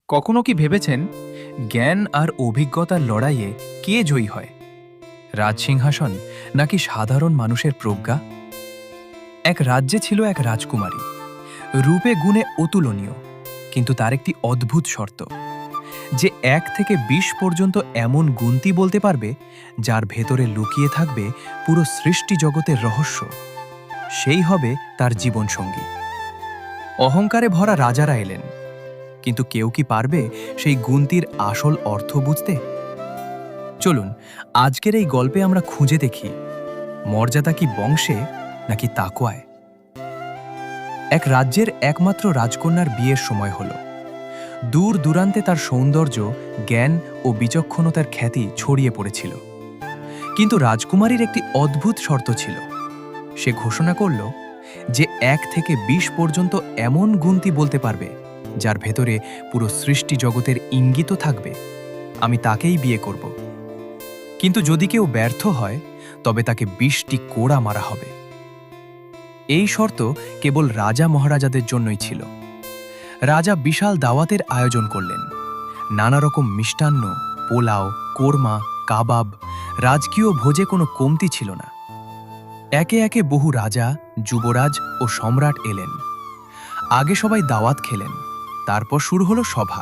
কখনো কি ভেবেছেন জ্ঞান আর অভিজ্ঞতার লড়াইয়ে কে জয়ী হয়, রাজসিংহাসন নাকি সাধারণ মানুষের প্রজ্ঞা? এক রাজ্যে ছিল এক রাজকুমারী, রূপে গুণে অতুলনীয়, কিন্তু তার একটি অদ্ভুত শর্ত যে ১ থেকে ২০ পর্যন্ত এমন গুণতি বলতে পারবে যার ভেতরে লুকিয়ে থাকবে পুরো সৃষ্টি জগতের রহস্য। সেই হবে তার জীবনসঙ্গী। অহংকারে ভরা রাজারা এলেন, কিন্তু কেউ কি পারবে সেই গুণতির আসল অর্থ বুঝতে? চলুন আজকের এই গল্পে আমরা খুঁজে দেখি মর্যাদা কি বংশে নাকি তাকওয়ায়। এক রাজ্যের একমাত্র রাজকন্যার বিয়ের সময় হল। দূর দূরান্তে তার সৌন্দর্য, জ্ঞান ও বিচক্ষণতার খ্যাতি ছড়িয়ে পড়েছিল। কিন্তু রাজকুমারীর একটি অদ্ভুত শর্ত ছিল। সে ঘোষণা করল যে ১ থেকে ২০ পর্যন্ত এমন গুণতি বলতে পারবে যার ভেতরে পুরো সৃষ্টি জগতের ইঙ্গিতও থাকবে। আমি তাকেই বিয়ে করব। কিন্তু যদি কেউ ব্যর্থ হয় তবে তাকে ২০টি কোড়া মারা হবে। এই শর্ত কেবল রাজা মহারাজাদের জন্যই ছিল। রাজা বিশাল দাওয়াতের আয়োজন করলেন। নানা রকম মিষ্টান্ন, পোলাও, কোরমা, কাবাব, রাজকীয় ভোজে কোনো কমতি ছিল না। একে একে বহু রাজা, যুবরাজ ও সম্রাট এলেন। আগে সবাই দাওয়াত খেলেন, তারপর শুরু হলো সভা।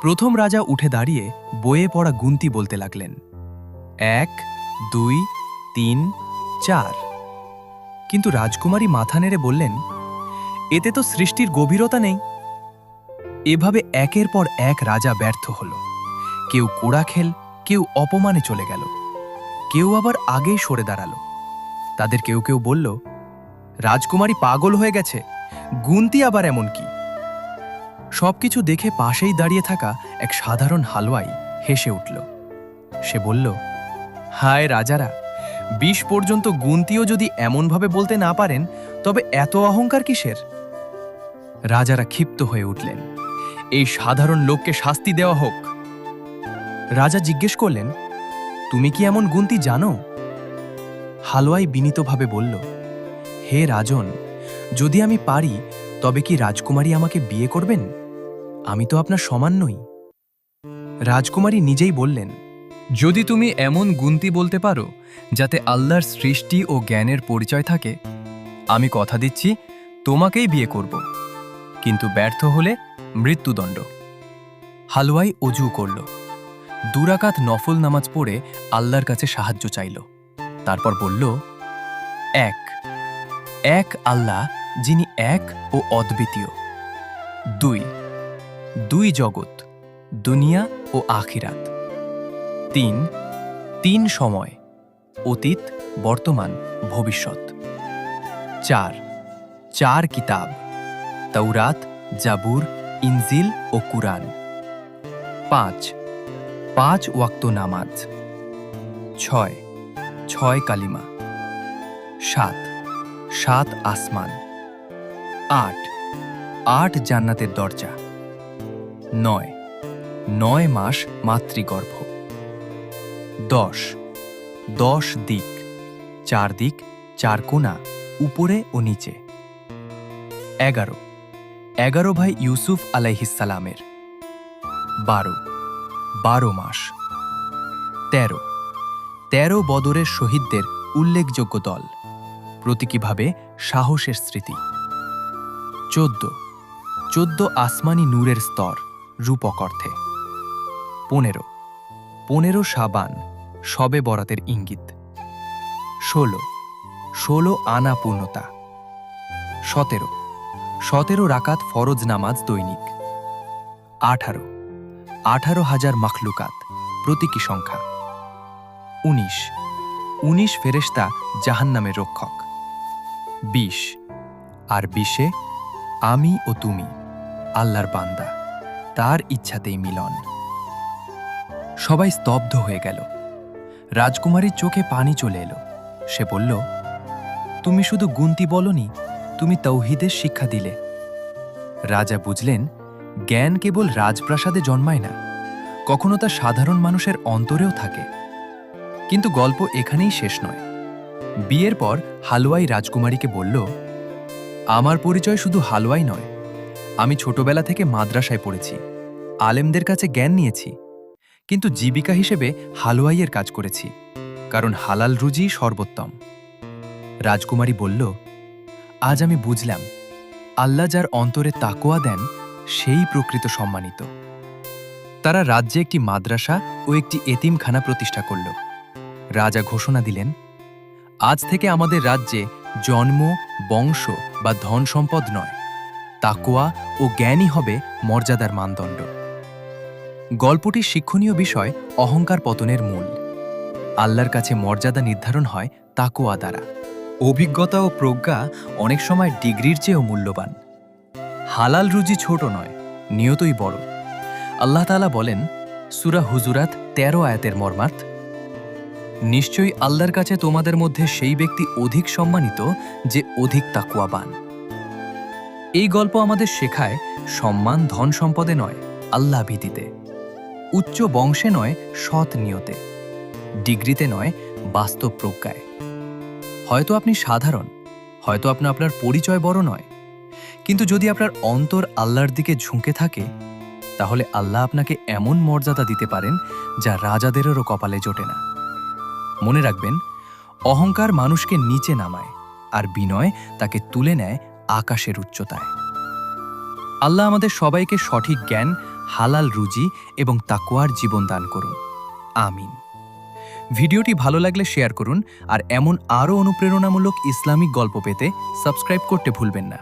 প্রথম রাজা উঠে দাঁড়িয়ে বইয়ে পড়া গুনতি বলতে লাগলেন, ১, ২, ৩, ৪। কিন্তু রাজকুমারী মাথা নেড়ে বললেন, এতে তো সৃষ্টির গভীরতা নেই। এভাবে একের পর এক রাজা ব্যর্থ হল। কেউ কোড়া খেল, কেউ অপমানে চলে গেল, কেউ আবার আগেই সরে দাঁড়ালো। তাদের কেউ কেউ বলল, রাজকুমারী পাগল হয়ে গেছে, গুনতি আবার এমন কি? সবকিছু দেখে পাশেই দাঁড়িয়ে থাকা এক সাধারণ হালুয়াই হেসে উঠল। সে বলল, হায় রাজারা, ২০ পর্যন্ত গুনতিও যদি এমনভাবে বলতে না পারেন তবে এত অহংকার কিসের? রাজারা ক্ষিপ্ত হয়ে উঠলেন, এই সাধারণ লোককে শাস্তি দেওয়া হোক। রাজা জিজ্ঞেস করলেন, তুমি কি এমন গুনতি জানো? হালুয়াই বিনীতভাবে বলল, হে রাজন, যদি আমি পারি তবে কি রাজকুমারী আমাকে বিয়ে করবেন? আমি তো আপনার সমান নই। রাজকুমারী নিজেই বললেন, যদি তুমি এমন গুনতি বলতে পারো যাতে আল্লাহর সৃষ্টি ও জ্ঞানের পরিচয় থাকে, আমি কথা দিচ্ছি তোমাকেই বিয়ে করব, কিন্তু ব্যর্থ হলে মৃত্যুদণ্ড। হালুয়াই অজু করল, ২ রাকাত নফল নামাজ পড়ে আল্লাহর কাছে সাহায্য চাইল। তারপর বলল, এক আল্লাহ, যিনি এক ও অদ্বিতীয়। ২ জগৎ, দুনিয়া ও আখিরাত। ৩ সময়, অতীত, বর্তমান, ভবিষ্যৎ। ৪ কিতাব, তাওরাত, জাবুর, ইনজিল ও কুরআন। ৫ ওয়াক্ত নামাজ। ৬ কালিমা। ৭ আসমান। ৮ জান্নাতের দরজা। ৯ মাস মাতৃগর্ভ। ১০ দিক, ৪ দিক, ৪ কোণা, উপরে ও নিচে। ১১ ভাই ইউসুফ আলাইহিসসালামের। ১২ মাস। ১৩ বদরের শহীদদের উল্লেখযোগ্য দল, প্রতীকীভাবে সাহসের স্মৃতি। ১৪ আসমানি নূরের স্তর, রূপক অর্থে। ১৫ শাবান, শবে বরাতের ইঙ্গিত। ১৬ আনা পূর্ণতা। ১৭ রাকাত ফরজ নামাজ দৈনিক। ১৮,০০০ মাখলুকাত, প্রতীকী সংখ্যা। ১৯ ফেরেশতা জাহান্নামের রক্ষক। ২০ আর ২০-এ আমি ও তুমি, আল্লাহর বান্দা, তার ইচ্ছাতেই মিলন। সবাই স্তব্ধ হয়ে গেল। রাজকুমারীর চোখে পানি চলে এলো। সে বলল, তুমি শুধু গুনতি বলনি, তুমি তাওহীদের শিক্ষা দিলে। রাজা বুঝলেন, জ্ঞান কেবল রাজপ্রাসাদে জন্মায় না, কখনো তা সাধারণ মানুষের অন্তরেও থাকে। কিন্তু গল্প এখানেই শেষ নয়। বিয়ের পর হালুয়াই রাজকুমারীকে বলল, আমার পরিচয় শুধু হালুয়াই নয়, আমি ছোটবেলা থেকে মাদ্রাসায় পড়েছি, আলেমদের কাছে জ্ঞান নিয়েছি, কিন্তু জীবিকা হিসেবে হালুয়াইয়ের কাজ করেছি, কারণ হালাল রুজি সর্বোত্তম। রাজকুমারী বলল, আজ আমি বুঝলাম, আল্লাহ যার অন্তরে তাকোয়া দেন সেই প্রকৃত সম্মানিত। তারা রাজ্যে একটি মাদ্রাসা ও একটি এতিমখানা প্রতিষ্ঠা করল। রাজা ঘোষণা দিলেন, আজ থেকে আমাদের রাজ্যে জন্ম, বংশ বা ধন সম্পদ নয়, তাকোয়া ও জ্ঞানই হবে মর্যাদার মানদণ্ড। গল্পটির শিক্ষণীয় বিষয় অহংকার পতনের মূল। আল্লাহর কাছে মর্যাদা নির্ধারণ হয় তাকোয়া দ্বারা। অভিজ্ঞতা ও প্রজ্ঞা অনেক সময় ডিগ্রির চেয়েও মূল্যবান। হালাল রুজি ছোট নয়, নিয়তই বড়। আল্লাহ তাআলা বলেন, সূরা হুজুরাত ১৩ আয়াতের মর্মার্থ, নিশ্চয়ই আল্লাহর কাছে তোমাদের মধ্যে সেই ব্যক্তি অধিক সম্মানিত যে অধিক তাকওয়াবান। এই গল্প আমাদের শেখায়, সম্মান ধন সম্পদে নয়, আল্লাহ ভীতিতে। উচ্চ বংশে নয়, সৎ নিয়তে। ডিগ্রিতে নয়, বাস্তব প্রজ্ঞায়। হয়তো আপনি সাধারণ, হয়তো আপনার পরিচয় বড় নয়, কিন্তু যদি আপনার অন্তর আল্লাহর দিকে ঝুঁকে থাকে, তাহলে আল্লাহ আপনাকে এমন মর্যাদা দিতে পারেন যা রাজাদেরও কপালে জোটে না। মনে রাখবেন, অহংকার মানুষকে নিচে নামায়, আর বিনয় তাকে তুলে নেয় আকাশের উচ্চতায়। আল্লাহ আমাদের সবাইকে সঠিক জ্ঞান, হালাল রুজি এবং তাকওয়ার জীবন দান করুন। আমিন। ভিডিওটি ভালো লাগলে শেয়ার করুন, আর এমন আরও অনুপ্রেরণামূলক ইসলামিক গল্প পেতে সাবস্ক্রাইব করতে ভুলবেন না।